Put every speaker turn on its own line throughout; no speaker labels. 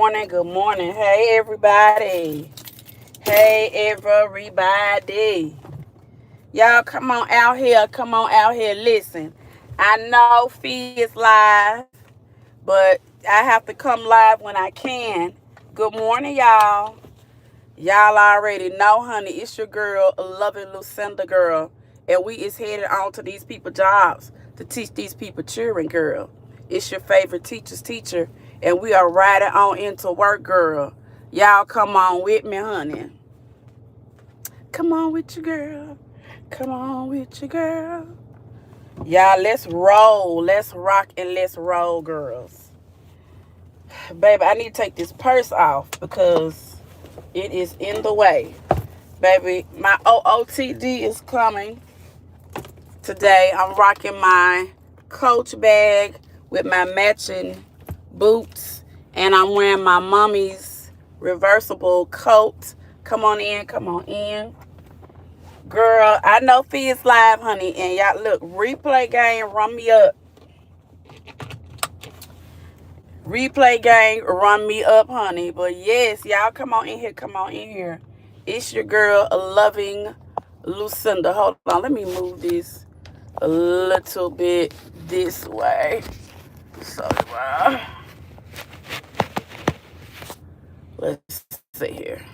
morning. Good morning. Hey, everybody. Hey, everybody. Y'all, come on out here. Come on out here. Listen, I know Fee is live, but I have to come live when I can. Good morning, y'all. Y'all already know, honey, it's your girl, loving Lucinda, girl. And we is headed on to these people jobs to teach these people children, girl. It's your favorite teacher's teacher. And we are riding on into work, girl. Y'all come on with me, honey. Come on with your girl. Come on with your girl. Y'all, let's roll. Let's rock and let's roll, girls. Baby, I need to take this purse off because it is in the way. Baby, my OOTD is coming today. I'm rocking my Coach bag with my matching boots. And I'm wearing my mommy's reversible coat. Come on in, come on in. Girl, I know Fee is live, honey. And y'all, look, replay game, run me up. Replay gang, run me up, honey. But yes, y'all come on in here. Come on in here. It's your girl, loving Lucinda. Hold on. Let me move this a little bit this way. So, let's see here.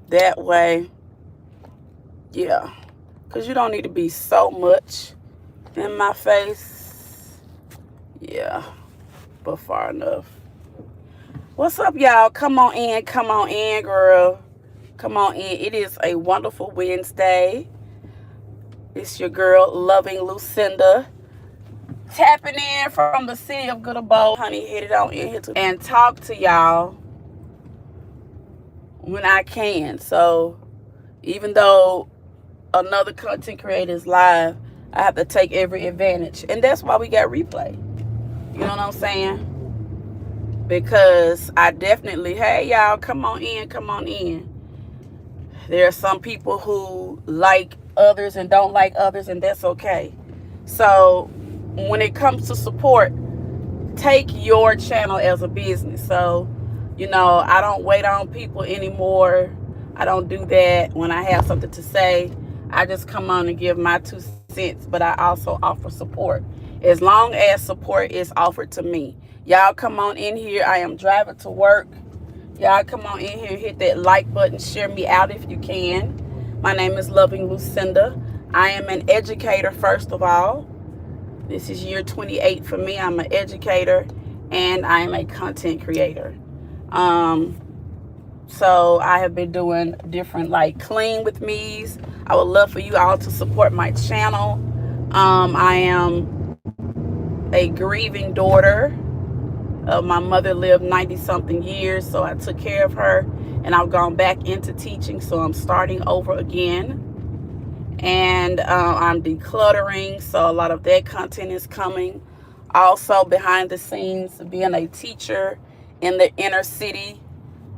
That way. Yeah. Because you don't need to be so much in my face. Yeah. But far enough. What's up, y'all? Come on in, girl. Come on in. It is a wonderful Wednesday. It's your girl, loving Lucinda, tapping in from the city of Good Abode, honey. Headed on in here and talk to y'all when I can. So, even though another content creator is live, I have to take every advantage, and that's why we got replay. You know what I'm saying? Because I definitely, hey, y'all, come on in, come on in. There are some people who like others and don't like others, and that's okay. So when it comes to support, take your channel as a business. So, you know, I don't wait on people anymore. I don't do that when I have something to say. I just come on and give my 2 cents, but I also offer support. As long as support is offered to me. Y'all come on in here. I am driving to work. Y'all come on in here and hit that like button. Share me out if you can. My name is Loving Lucinda. I am an educator, first of all. This is year 28 for me. I'm an educator and I am a content creator. So I have been doing different like clean with me's. I would love for you all to support my channel. I am a grieving daughter. My mother lived 90-something years, so I took care of her, and I've gone back into teaching, so I'm starting over again. And I'm decluttering, so a lot of that content is coming. Also, behind the scenes, being a teacher in the inner city,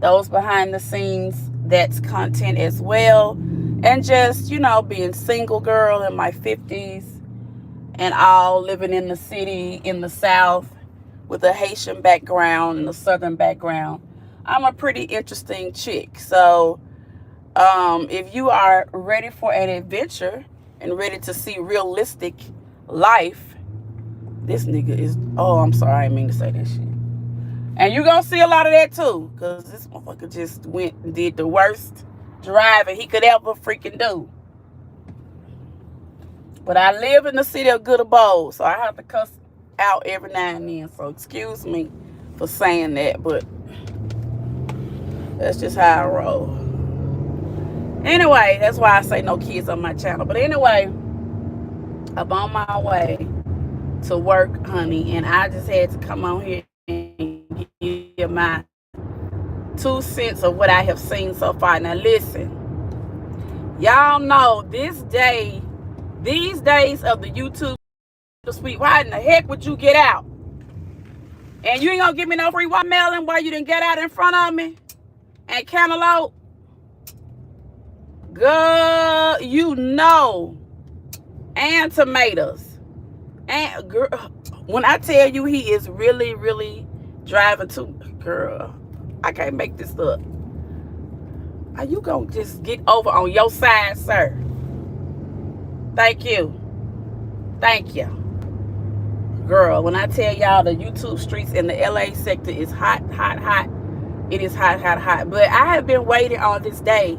those behind the scenes, that's content as well. And just, you know, being single girl in my 50s and all, living in the city in the South with a Haitian background and a Southern background. I'm a pretty interesting chick. So if you are ready for an adventure and ready to see realistic life, this nigga is, oh, I'm sorry, I didn't mean to say that shit. And you're going to see a lot of that too, because this motherfucker just went and did the worst driving he could ever freaking do. But I live in the city of Good Abode, so I have to cuss out every now and then. So excuse me for saying that, but that's just how I roll. Anyway, that's why I say no kids on my channel. But anyway, I'm on my way to work, honey, and I just had to come on here and give my 2 cents of what I have seen so far. Now listen, y'all know these days of the YouTube sweet, why in the heck would you get out? And you ain't gonna give me no free watermelon while you didn't get out in front of me? And cantaloupe? Girl, you know. And tomatoes. And girl, when I tell you he is really, really driving too, girl, I can't make this up. Are you gonna just get over on your side, sir? Thank you. Thank you. Girl, when I tell y'all the YouTube streets in the LA sector is hot, hot, hot. It is hot, hot, hot. But I have been waiting on this day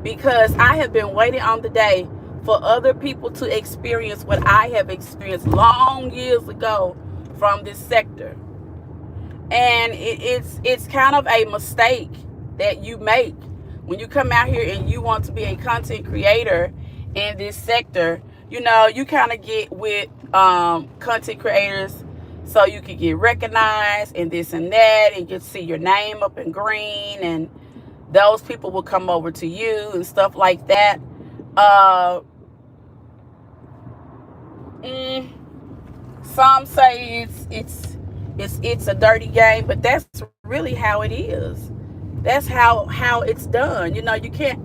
because I have been waiting on the day for other people to experience what I have experienced long years ago from this sector. And it's kind of a mistake that you make when you come out here and you want to be a content creator in this sector. You know, you kind of get with content creators so you can get recognized and this and that, and you see your name up in green, and those people will come over to you and stuff like that. Some say it's a dirty game, but that's really how it is. That's how it's done. You know, you can't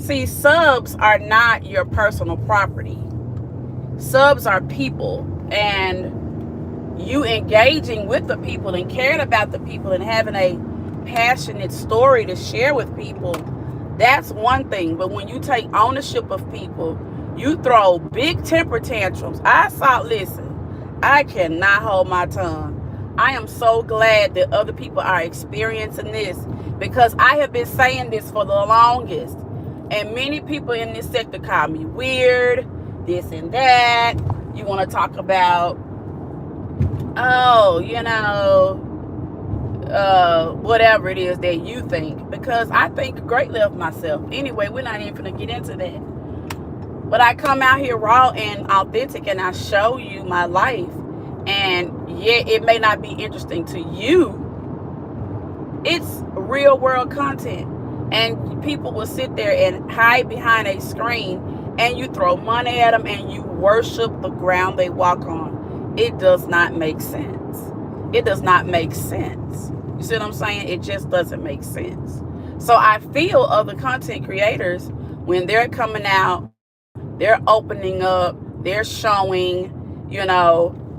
see, subs are not your personal property. Subs are people, and you engaging with the people and caring about the people and having a passionate story to share with people, that's one thing. But when you take ownership of people, you throw big temper tantrums. Listen, I cannot hold my tongue. I am so glad that other people are experiencing this, because I have been saying this for the longest, and many people in this sector call me weird, this and that. You want to talk about, whatever it is that you think, because I think greatly of myself. Anyway, we're not even going to get into that. But I come out here raw and authentic, and I show you my life. And yeah, it may not be interesting to you. It's real world content. And people will sit there and hide behind a screen, and you throw money at them, and you worship the ground they walk on. It does not make sense. It does not make sense. You see what I'm saying? It just doesn't make sense. So I feel other content creators, when they're coming out, they're opening up, they're showing,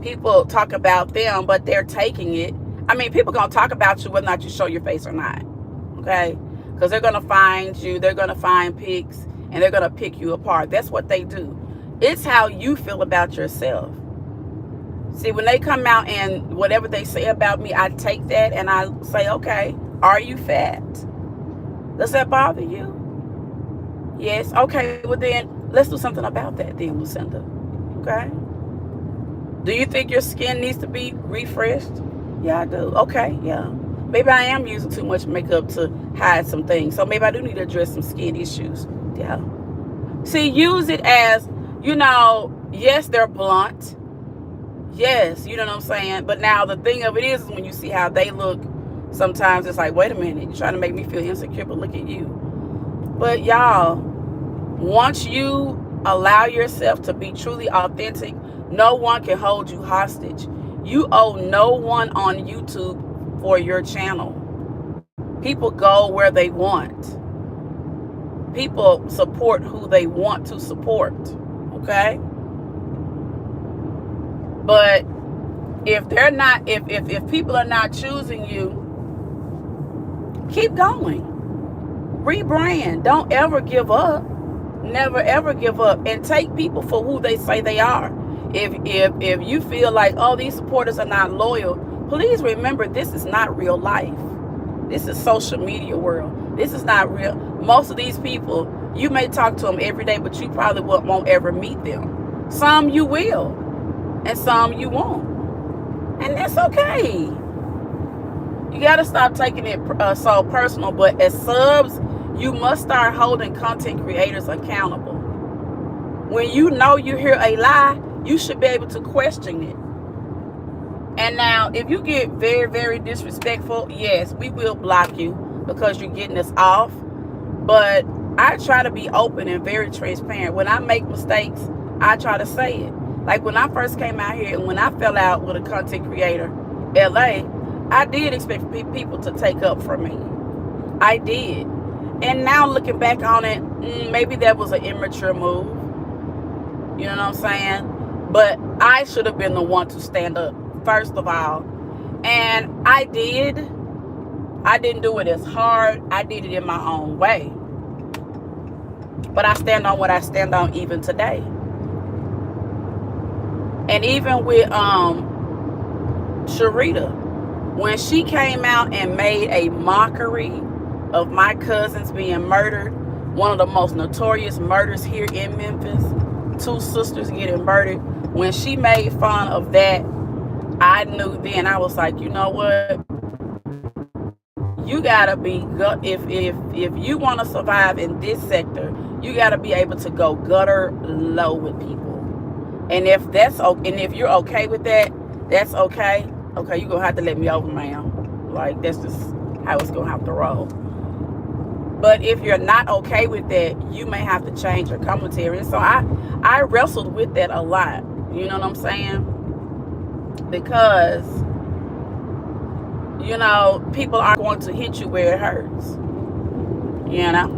people talk about them, but they're taking it. I mean, people going to talk about you whether or not you show your face or not. Okay? Because they're going to find you, they're going to find pics, and they're going to pick you apart. That's what they do. It's how you feel about yourself. See, when they come out and whatever they say about me, I take that and I say, okay, are you fat? Does that bother you? Yes. Okay, well then, let's do something about that then, Lucinda. Okay? Do you think your skin needs to be refreshed? Yeah, I do. Okay, yeah. Maybe I am using too much makeup to hide some things. So maybe I do need to address some skin issues. Yeah. See, use it as, yes, they're blunt. Yes, you know what I'm saying? But now the thing of it is when you see how they look, sometimes it's like, wait a minute, you're trying to make me feel insecure, but look at you. But y'all, once you allow yourself to be truly authentic, no one can hold you hostage. You owe no one on YouTube for your channel. People go where they want. People support who they want to support. Okay? But if they're not, if people are not choosing you, keep going. Rebrand. Don't ever give up. Never ever give up. And take people for who they say they are. If you feel like, oh, these supporters are not loyal, please remember, this is not real life. This is social media world. This is not real. Most of these people, you may talk to them every day, but you probably won't ever meet them. Some you will, and some you won't. And that's okay. You got to stop taking it so personal. But as subs, you must start holding content creators accountable. When you know you hear a lie, you should be able to question it. And now, if you get very, very disrespectful, yes, we will block you because you're getting us off. But I try to be open and very transparent. When I make mistakes, I try to say it. Like when I first came out here and when I fell out with a content creator, LA, I did expect people to take up for me. I did. And now looking back on it, maybe that was an immature move. You know what I'm saying? But I should have been the one to stand up, first of all. And I did. I didn't do it as hard. I did it in my own way. But I stand on what I stand on even today. And even with Sharita, when she came out and made a mockery of my cousins being murdered, one of the most notorious murders here in Memphis, 2 sisters getting murdered. When she made fun of that, I knew then. I was like, you know what? You gotta be if you want to survive in this sector, you gotta be able to go gutter low with people. And if that's okay, and if you're okay with that, that's okay. Okay, you're gonna have to let me over, ma'am. Like, that's just how it's gonna have to roll. But if you're not okay with that, you may have to change your commentary. And so I wrestled with that a lot. You know what I'm saying? Because, you know, people are going to hit you where it hurts. You know?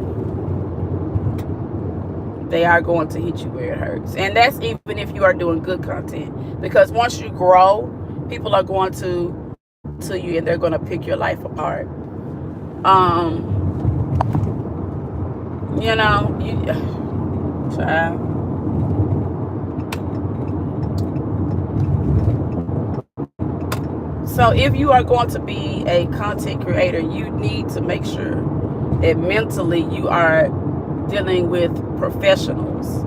They are going to hit you where it hurts. And that's even if you are doing good content. Because once you grow, people are going to you and they're going to pick your life apart. You know, child. So if you are going to be a content creator, you need to make sure that mentally you are dealing with professionals,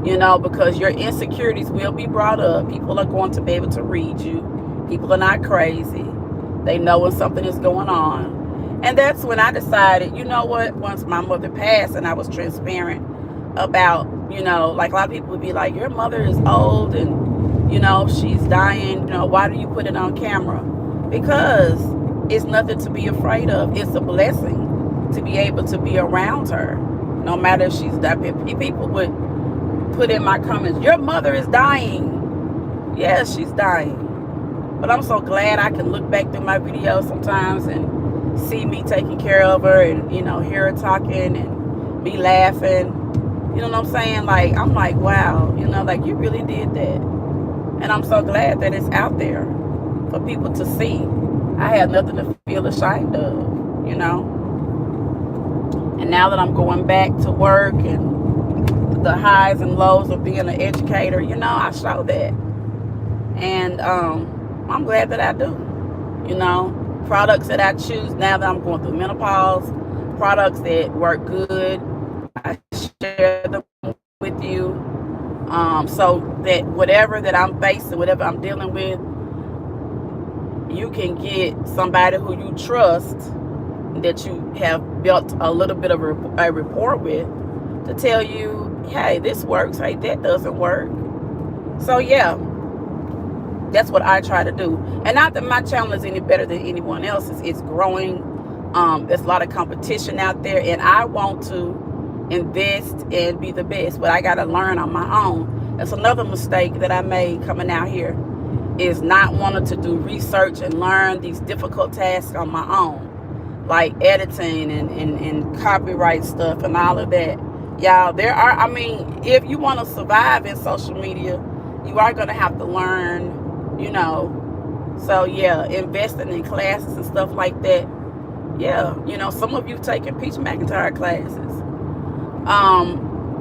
you know, because your insecurities will be brought up. People are going to be able to read you. People are not crazy. They know when something is going on. And that's when I decided, you know what, once my mother passed and I was transparent about, you know, like a lot of people would be like, your mother is old and, you know, she's dying. You know, why do you put it on camera? Because it's nothing to be afraid of. It's a blessing to be able to be around her. No matter if she's dying. People would put in my comments, your mother is dying. Yes, she's dying. But I'm so glad I can look back through my videos sometimes and see me taking care of her and, you know, hear her talking and me laughing. You know what I'm saying? Like, I'm like, wow, you know, like, you really did that. And I'm so glad that it's out there for people to see. I had nothing to feel ashamed of, you know. And now that I'm going back to work and the highs and lows of being an educator, you know, I show that. And I'm glad that I do, you know. Products that I choose now that I'm going through menopause, products that work good, I share them with you, so that whatever that I'm facing, whatever I'm dealing with, you can get somebody who you trust, that you have built a little bit of a rapport with, to tell you, hey, this works, hey, that doesn't work. So yeah, that's what I try to do. And not that my channel is any better than anyone else's. It's growing. There's a lot of competition out there, and I want to invest and be the best, but I got to learn on my own. That's another mistake that I made coming out here, is not wanting to do research and learn these difficult tasks on my own, like editing and copyright stuff and all of that. Y'all, there are, I mean, if you want to survive in social media, you are going to have to learn, you know. So yeah, investing in classes and stuff like that. Yeah, you know, some of you taking Peach McIntyre classes.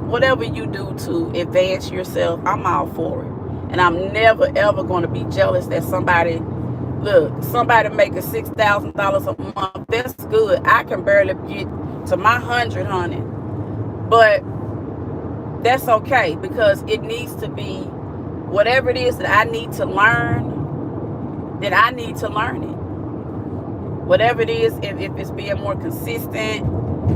Whatever you do to advance yourself, I'm all for it. And I'm never ever going to be jealous that somebody making $6,000 a month. That's good. I can barely get to my 100, honey. But that's okay, because it needs to be whatever it is that I need to learn, that I need to learn it. Whatever it is, if it's being more consistent,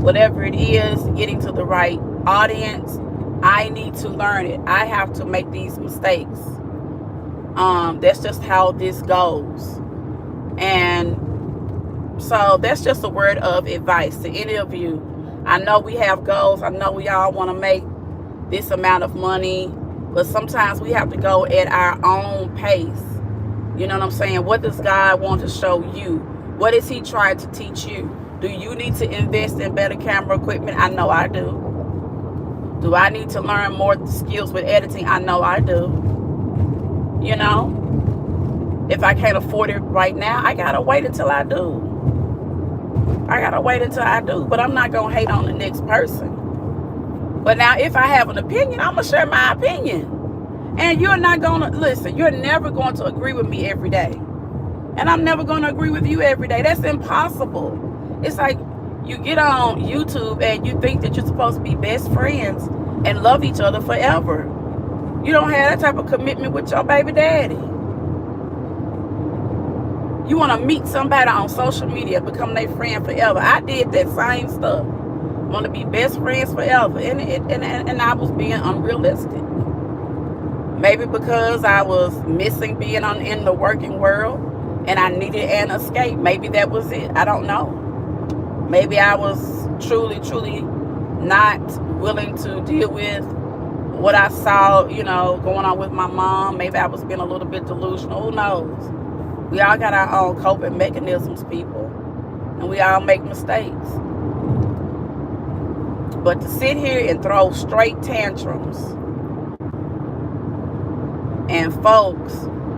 whatever it is, getting to the right audience, I need to learn it. I have to make these mistakes. That's just how this goes. And so that's just a word of advice to any of you. I know we have goals. I know we all want to make this amount of money, but sometimes we have to go at our own pace. You know what I'm saying? What does God want to show you? What is he trying to teach you? Do you need to invest in better camera equipment? I know I do. Do I need to learn more skills with editing? I know I do. You know? If I can't afford it right now, I gotta wait until I do. I gotta wait until I do. But I'm not gonna hate on the next person. But now if I have an opinion, I'm gonna share my opinion. And you're not gonna listen, you're never going to agree with me every day. And I'm never gonna agree with you every day. That's impossible. It's like you get on YouTube and you think that you're supposed to be best friends and love each other forever. You don't have that type of commitment with your baby daddy. You want to meet somebody on social media, become their friend forever. I did that same stuff. Want to be best friends forever. And I was being unrealistic. Maybe because I was missing being in the working world and I needed an escape. Maybe that was it. I don't know. Maybe I was truly not willing to deal with what I saw, going on with my mom. Maybe I was being a little bit delusional. Who knows? We all got our own coping mechanisms, people. And we all make mistakes. But to sit here and throw straight tantrums and folks,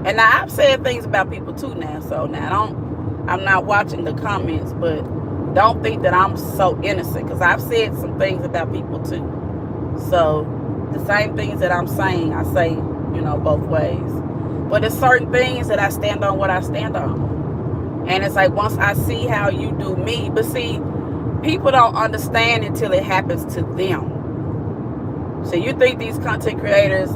and now I've said things about people too now, so now I'm not watching the comments, but don't think that I'm so innocent, because I've said some things about people too. So the same things that I'm saying, I say, both ways. But there's certain things that I stand on what I stand on. And it's like, once I see how you do me, but see, people don't understand until it happens to them. So you think these content creators,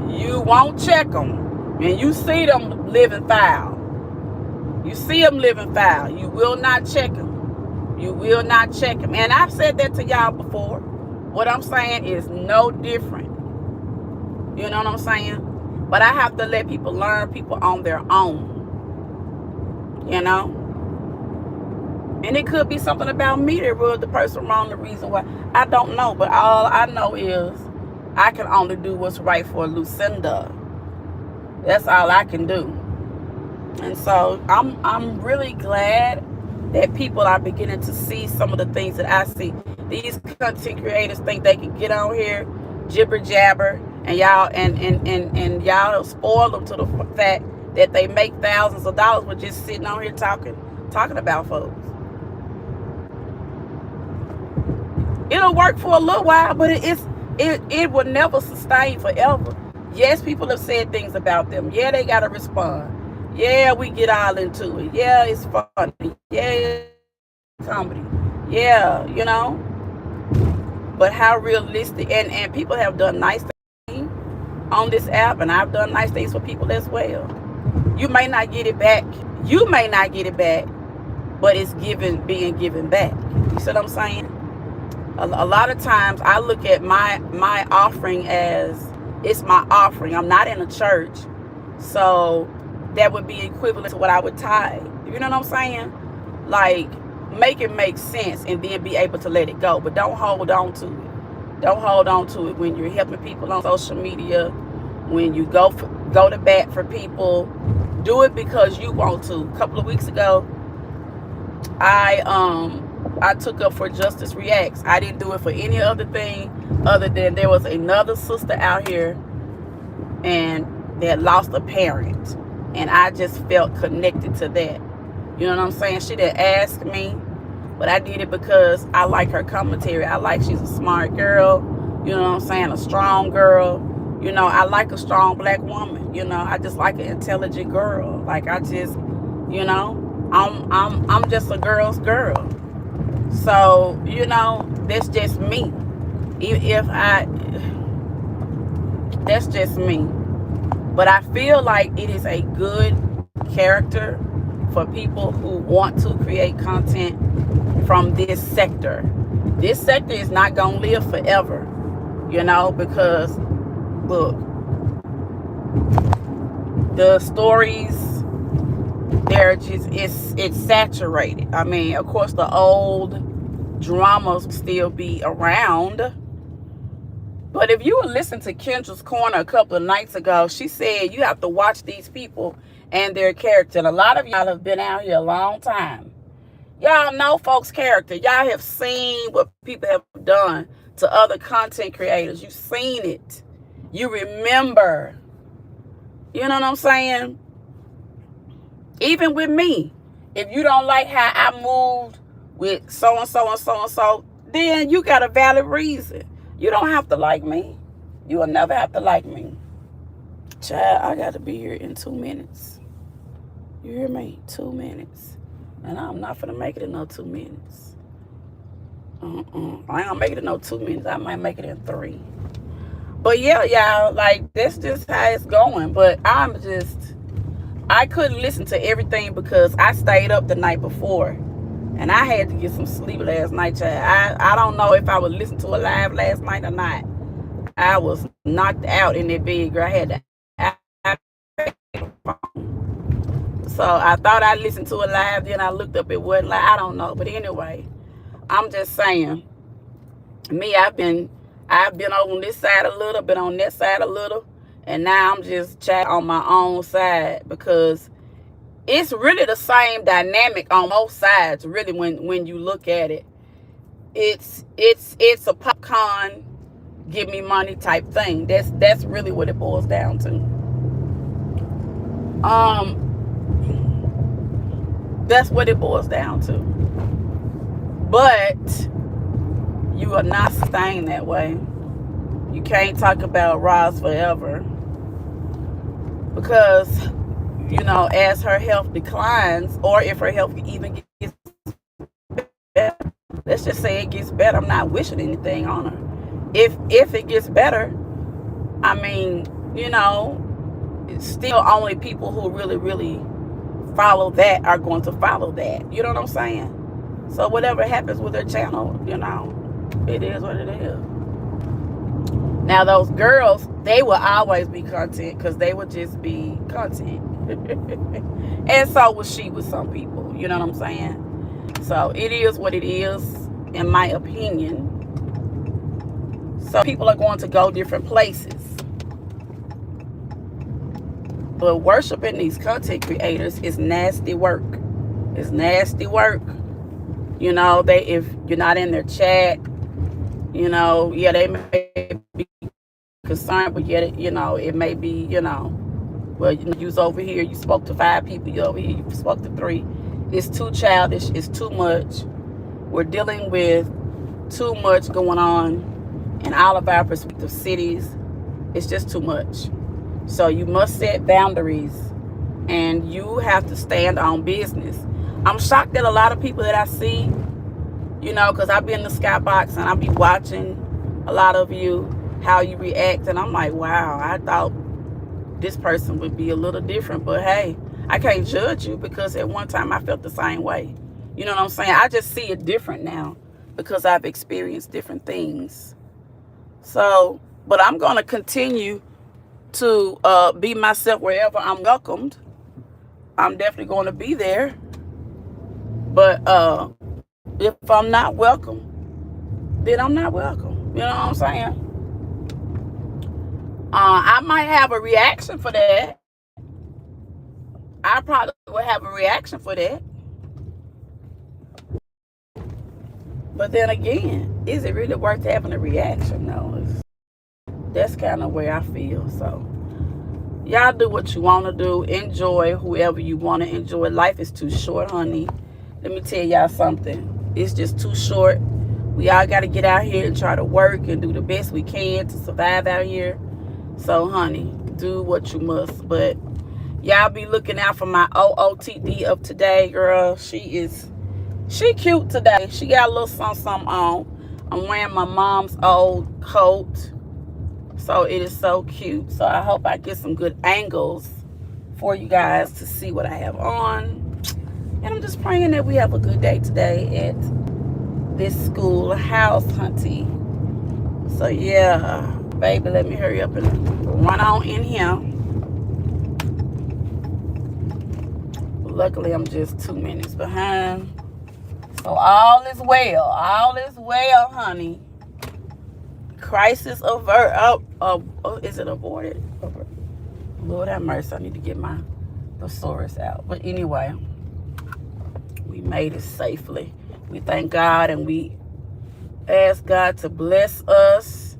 you won't check them, and you see them living foul. You see them living foul. You will not check them. You will not check them. And I've said that to y'all before. What I'm saying is no different. You know what I'm saying? But I have to let people learn people on their own. And it could be something about me that rubbed the person wrong, the reason why. I don't know. But all I know is I can only do what's right for Lucinda. That's all I can do. And so I'm really glad that people are beginning to see some of the things that I see. These content creators think they can get on here, jibber jabber, and y'all spoil them to the fact that they make thousands of dollars with just sitting on here talking about folks. It'll work for a little while, but it will never sustain forever. Yes, people have said things about them. Yeah, they gotta respond. Yeah, we get all into it. Yeah, it's funny. Yeah, it's comedy. Yeah, But how realistic, and people have done nice things on this app, and I've done nice things for people as well. You may not get it back. But it's being given back. You see what I'm saying? A lot of times I look at my offering as it's my offering. I'm not in a church, so that would be equivalent to what I would tithe. You know what I'm saying? Like, make it make sense and then be able to let it go. But don't hold on to it. Don't hold on to it when you're helping people on social media, when you go to bat for people. Do it because you want to. A couple of weeks ago, I took up for Justice Reacts. I didn't do it for any other thing other than there was another sister out here and that lost a parent, and I just felt connected to that. You know what I'm saying? She didn't ask me, but I did it because I like her commentary. I like she's a smart girl. You know what I'm saying? A strong girl. I like a strong black woman. I just like an intelligent girl. Like, I just, I'm just a girl's girl. So, that's just me. That's just me. But I feel like it is a good character for people who want to create content from this sector. This sector is not going to live forever, because, look, the stories, it's saturated. I mean, of course, the old dramas will still be around. But if you would listen to Kendra's Corner a couple of nights ago, she said you have to watch these people and their character. And a lot of y'all have been out here a long time. Y'all know folks' character. Y'all have seen what people have done to other content creators. You've seen it. You remember. You know what I'm saying? Even with me, if you don't like how I moved with so and so and so and so, then you got a valid reason. You don't have to like me. You will never have to like me. Child, I got to be here in 2 minutes. You hear me? 2 minutes. And I'm not finna make it in no 2 minutes. I ain't gonna make it in no 2 minutes. I might make it in 3. But yeah, y'all, like, that's just how it's going. But I couldn't listen to everything because I stayed up the night before. And I had to get some sleep last night, child. I don't know if I would listen to a live last night or not. I was knocked out in that bed, girl. I had to. So I thought I listened to it live. Then I looked up, it wasn't live. I don't know. But anyway, I'm just saying. Me, I've been on this side a little, been on that side a little. And now I'm just chatting on my own side because it's really the same dynamic on both sides, really, when you look at it. It's a popcorn, give me money type thing. That's really what it boils down to. That's what it boils down to. But you are not staying that way. You can't talk about Roz forever. Because, you know, as her health declines, or if her health even gets better, let's just say it gets better. I'm not wishing anything on her. If it gets better, I mean, you know, it's still only people who really, really follow that are going to follow that. You know what I'm saying? So whatever happens with her channel, you know, it is what it is. Now those girls, they will always be content because they would just be content. And so was she with some people. You know what I'm saying? So it is what it is, in my opinion. So people are going to go different places. But worshiping these content creators is nasty work. It's nasty work. You know, if you're not in their chat, you know, yeah, they may be concerned, but yet, you know, it may be, you know, well, you was over here, you spoke to 5 people, you over here, you spoke to 3. It's too childish. It's too much. We're dealing with too much going on in all of our respective cities. It's just too much. So you must set boundaries, and you have to stand on business. I'm shocked that a lot of people that I see, you know, because I be in the skybox and I be watching a lot of you, how you react, and I'm like, wow, I thought this person would be a little different. But hey, I can't judge you because at one time I felt the same way. You know what I'm saying? I just see it different now because I've experienced different things. So, but I'm going to continue to be myself wherever I'm welcomed. I'm definitely going to be there. But if I'm not welcome, then I'm not welcome. You know what I'm saying? I might have a reaction for that. I probably will have a reaction for that. But then again, is it really worth having a reaction? No. That's kind of where I feel. So y'all do what you want to do. Enjoy whoever you want to enjoy. Life is too short, honey. Let me tell y'all something. It's just too short. We all got to get out here and try to work and do the best we can to survive out here. So, honey, do what you must. But y'all be looking out for my OOTD of today, girl. She cute today. She got a little something on. I'm wearing my mom's old coat. So it is so cute. So I hope I get some good angles for you guys to see what I have on. And I'm just praying that we have a good day today at this schoolhouse, hunty. So yeah, baby, let me hurry up and run on in here. Luckily, I'm just 2 minutes behind. So all is well. All is well, honey. Crisis avert. Is it aborted? Lord have mercy. I need to get my thesaurus out. But anyway, we made it safely. We thank God, and we ask God to bless us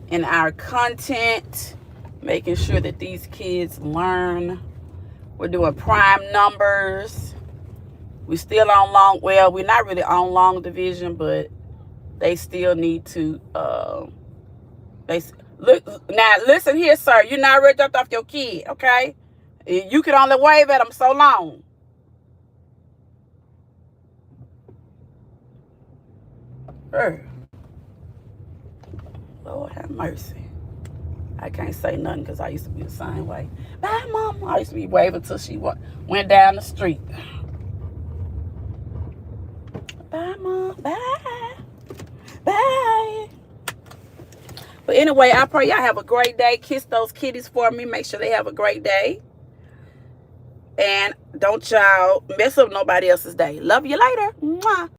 in our content, making sure that these kids learn. We're doing prime numbers. We still on long. Well, we're not really on long division, but they still need to. They look now. Listen here, sir. You're not ready to drop off your kid, okay? You can only wave at them so long. Lord have mercy. I can't say nothing because I used to be the same way. Bye, Mama. I used to be waving till she went down the street. Bye, Mom. Bye. Bye. But anyway, I pray y'all have a great day. Kiss those kitties for me. Make sure they have a great day. And don't y'all mess up nobody else's day. Love you later. Mwah.